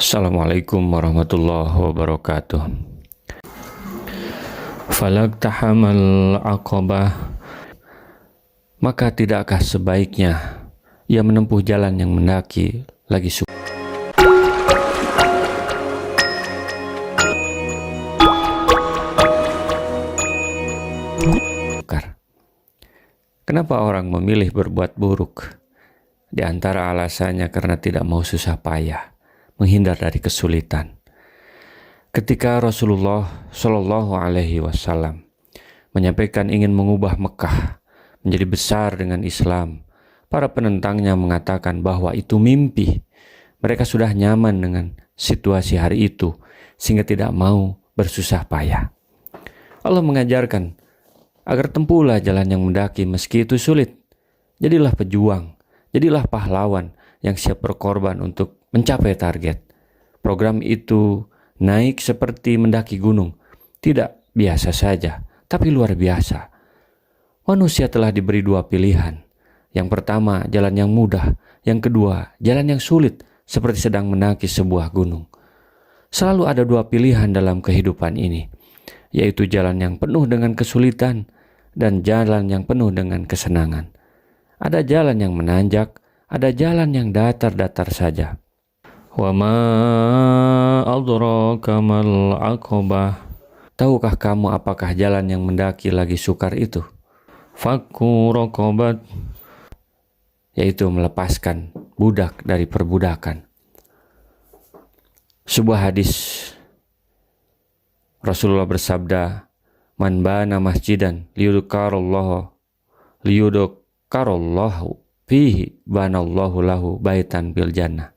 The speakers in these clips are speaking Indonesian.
Assalamualaikum warahmatullahi wabarakatuh. Falaqtahamal aqabah, maka tidakkah sebaiknya ia menempuh jalan yang mendaki lagi sukar? Kenapa orang memilih berbuat buruk? Di antara alasannya karena tidak mau susah payah, menghindar dari kesulitan. Ketika Rasulullah Shallallahu Alaihi Wasallam menyampaikan ingin mengubah Mekah menjadi besar dengan Islam, para penentangnya mengatakan bahwa itu mimpi. Mereka sudah nyaman dengan situasi hari itu sehingga tidak mau bersusah payah. Allah mengajarkan agar tempuhlah jalan yang mendaki meski itu sulit. Jadilah pejuang, jadilah pahlawan yang siap berkorban untuk mencapai target. Program itu naik seperti mendaki gunung, tidak biasa saja, tapi luar biasa. Manusia telah diberi dua pilihan. Yang pertama, jalan yang mudah. Yang kedua, jalan yang sulit, seperti sedang mendaki sebuah gunung. Selalu ada dua pilihan dalam kehidupan ini, yaitu jalan yang penuh dengan kesulitan dan jalan yang penuh dengan kesenangan. Ada jalan yang menanjak, ada jalan yang datar-datar saja. Wa ma adraka mal aqabah. Tahukah kamu apakah jalan yang mendaki lagi sukar itu? Fakku raqabat, yaitu melepaskan budak dari perbudakan. Sebuah hadis Rasulullah bersabda, "Man bana masjidan liyudkarallahu fihi banallahu lahu baitan bil jannah.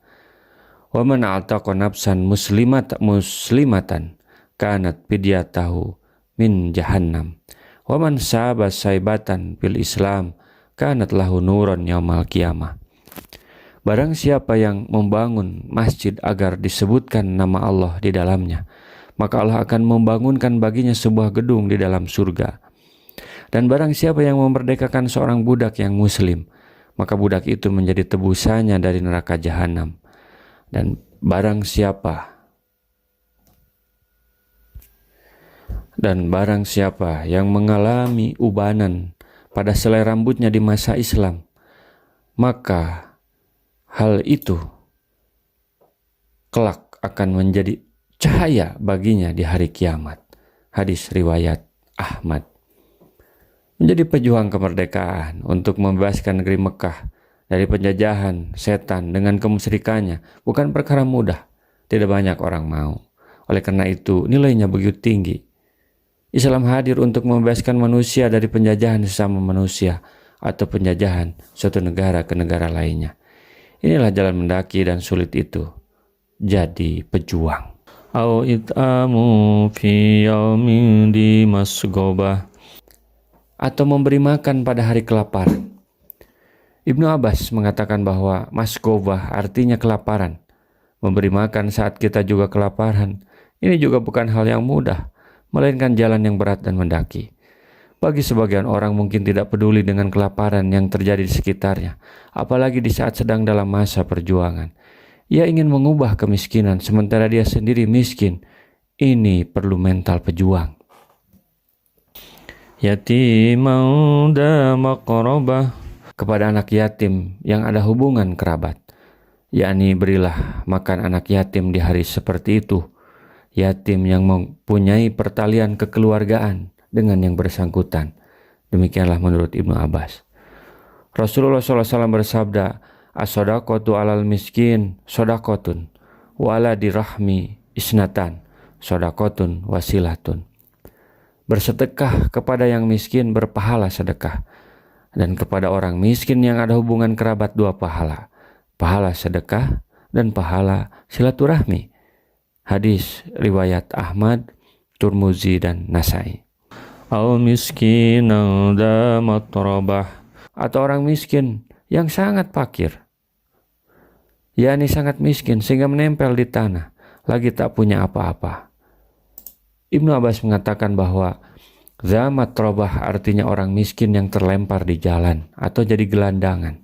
Wa man a'taqa nafsan muslimatan kanat fidyatahu min jahannam. Wa man saba saibatan fil Islam kanat lahu nuran yaumal qiyamah." Barang siapa yang membangun masjid agar disebutkan nama Allah di dalamnya, maka Allah akan membangunkan baginya sebuah gedung di dalam surga. Dan barang siapa yang memerdekakan seorang budak yang muslim, maka budak itu menjadi tebusannya dari neraka jahanam. Dan barang siapa yang mengalami ubanan pada selai rambutnya di masa Islam, maka hal itu kelak akan menjadi cahaya baginya di hari kiamat. Hadis riwayat Ahmad. Menjadi pejuang kemerdekaan untuk membebaskan negeri Mekah dari penjajahan setan dengan kemusyrikannya bukan perkara mudah. Tidak banyak orang mau. Oleh karena itu nilainya begitu tinggi. Islam hadir untuk membebaskan manusia dari penjajahan sesama manusia atau penjajahan suatu negara ke negara lainnya. Inilah jalan mendaki dan sulit itu. Jadi pejuang. Au it'amu fi yaumin di masgobah, atau memberi makan pada hari kelaparan. Ibnu Abbas mengatakan bahwa masgobah artinya kelaparan. Memberi makan saat kita juga kelaparan. Ini juga bukan hal yang mudah, melainkan jalan yang berat dan mendaki. Bagi sebagian orang mungkin tidak peduli dengan kelaparan yang terjadi di sekitarnya, apalagi di saat sedang dalam masa perjuangan. Ia ingin mengubah kemiskinan sementara dia sendiri miskin. Ini perlu mental pejuang. Yatimau da maqrabah, kepada anak yatim yang ada hubungan kerabat, yakni berilah makan anak yatim di hari seperti itu. Yatim yang mempunyai pertalian kekeluargaan dengan yang bersangkutan. Demikianlah menurut Ibnu Abbas. Rasulullah SAW bersabda, "As-sodaqatu alal miskin sodaqotun, wala dirahmi isnatan sodaqotun wasilatun." Bersedekah kepada yang miskin berpahala sedekah, dan kepada orang miskin yang ada hubungan kerabat dua pahala, pahala sedekah dan pahala silaturahmi. Hadis riwayat Ahmad, Turmuzi dan Nasai. Au miskinan da matrabah, atau orang miskin yang sangat fakir, yakni sangat miskin sehingga menempel di tanah, lagi tak punya apa-apa. Ibnu Abbas mengatakan bahwa zamat robah artinya orang miskin yang terlempar di jalan atau jadi gelandangan.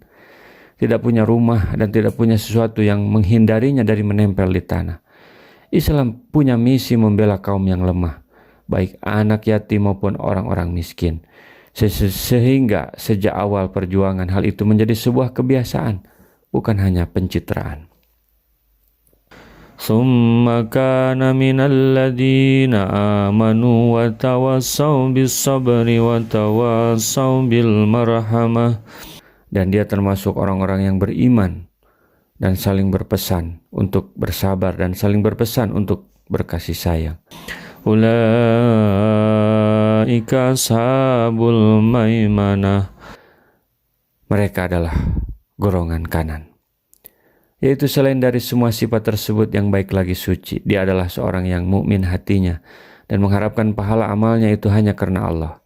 tidak punya rumah, dan tidak punya sesuatu yang menghindarinya dari menempel di tanah. Islam punya misi membela kaum yang lemah, baik anak yatim maupun orang-orang miskin. Sehingga sejak awal perjuangan hal itu menjadi sebuah kebiasaan, bukan hanya pencitraan. Tsumma kana minal ladzina amanu wa tawassaw bis sabri wa tawassaw bil marhamah. Dan dia termasuk orang-orang yang beriman dan saling berpesan untuk bersabar dan saling berpesan untuk berkasih sayang. Ulaika ashabul maimanah. Mereka adalah golongan kanan. Yaitu selain dari semua sifat tersebut yang baik lagi suci, dia adalah seorang yang mukmin hatinya dan mengharapkan pahala amalnya itu hanya karena Allah.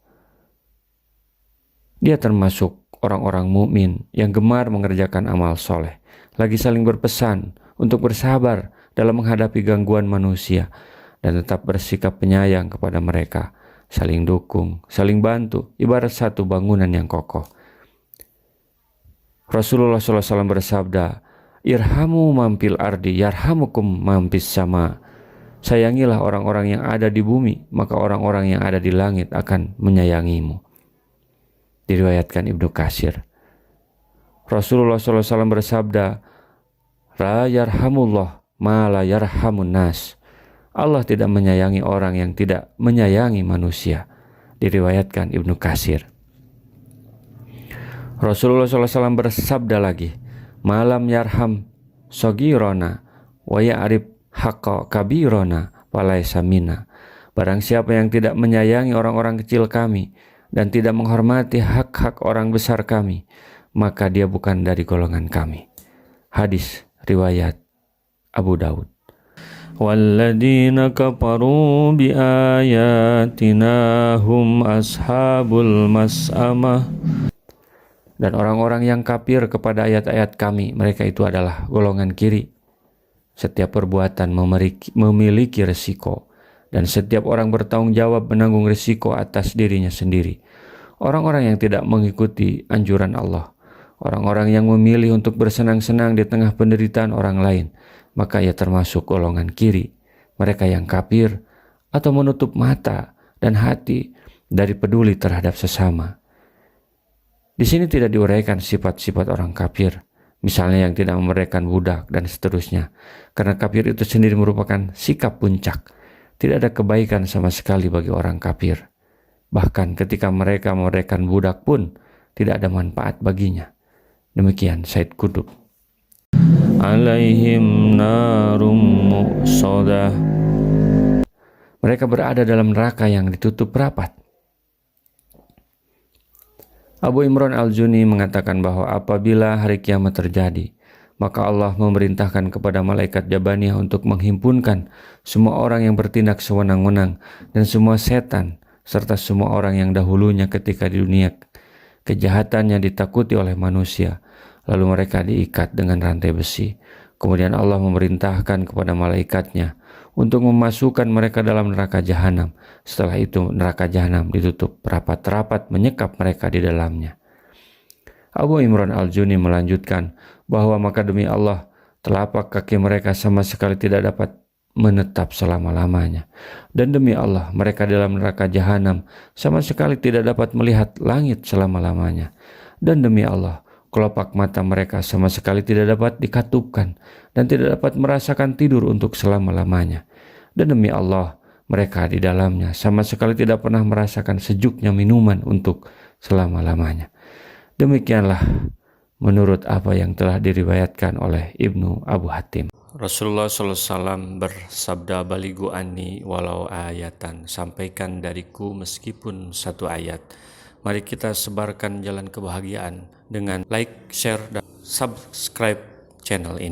Dia termasuk orang-orang mukmin yang gemar mengerjakan amal soleh, lagi saling berpesan untuk bersabar dalam menghadapi gangguan manusia dan tetap bersikap penyayang kepada mereka, saling dukung, saling bantu, ibarat satu bangunan yang kokoh. Rasulullah SAW bersabda, "Irhamu mampil ardi, yarhamukum mampis sama." Sayangilah orang-orang yang ada di bumi, maka orang-orang yang ada di langit akan menyayangimu. Diriwayatkan Ibnu Katsir. Rasulullah SAW bersabda, "La yarhamullah ma la yarhamun nas." Allah tidak menyayangi orang yang tidak menyayangi manusia. Diriwayatkan Ibnu Katsir. Rasulullah SAW bersabda lagi, "Malam yarham sogirona wa ya'rif haqqa kabirona walaysa minna." Barang siapa yang tidak menyayangi orang-orang kecil kami dan tidak menghormati hak-hak orang besar kami, maka dia bukan dari golongan kami. Hadis riwayat Abu Daud. Walladzina kafaru biayatina hum ashabul mas'amah. Dan orang-orang yang kafir kepada ayat-ayat kami, mereka itu adalah golongan kiri. Setiap perbuatan memiliki resiko, dan setiap orang bertanggung jawab menanggung resiko atas dirinya sendiri. Orang-orang yang tidak mengikuti anjuran Allah, orang-orang yang memilih untuk bersenang-senang di tengah penderitaan orang lain, maka ia termasuk golongan kiri. Mereka yang kafir atau menutup mata dan hati dari peduli terhadap sesama. Di sini tidak diuraikan sifat-sifat orang kafir, misalnya yang tidak memerdekakan budak dan seterusnya, karena kafir itu sendiri merupakan sikap puncak. Tidak ada kebaikan sama sekali bagi orang kafir. Bahkan ketika mereka memerdekakan budak pun tidak ada manfaat baginya. Demikian Said Qutb. Alaihim narum muqsadah. Mereka berada dalam neraka yang ditutup rapat. Abu Imran Al-Juni mengatakan bahwa apabila hari kiamat terjadi, maka Allah memerintahkan kepada malaikat Jabaniyah untuk menghimpunkan semua orang yang bertindak sewenang-wenang dan semua setan, serta semua orang yang dahulunya ketika di dunia kejahatannya ditakuti oleh manusia, lalu mereka diikat dengan rantai besi. Kemudian Allah memerintahkan kepada malaikatnya untuk memasukkan mereka dalam neraka jahanam. Setelah itu neraka jahanam ditutup rapat-rapat menyekap mereka di dalamnya. Abu Imran Al-Juni melanjutkan bahwa maka demi Allah, telapak kaki mereka sama sekali tidak dapat menetap selama-lamanya. Dan demi Allah, mereka dalam neraka jahanam sama sekali tidak dapat melihat langit selama-lamanya. Dan demi Allah, kelopak mata mereka sama sekali tidak dapat dikatupkan dan tidak dapat merasakan tidur untuk selama-lamanya. Dan demi Allah, mereka di dalamnya sama sekali tidak pernah merasakan sejuknya minuman untuk selama-lamanya. Demikianlah menurut apa yang telah diriwayatkan oleh Ibnu Abu Hatim. Rasulullah SAW bersabda, "Balighu anni walau ayatan." Sampaikan dariku meskipun satu ayat. Mari kita sebarkan jalan kebahagiaan dengan like, share, dan subscribe channel ini.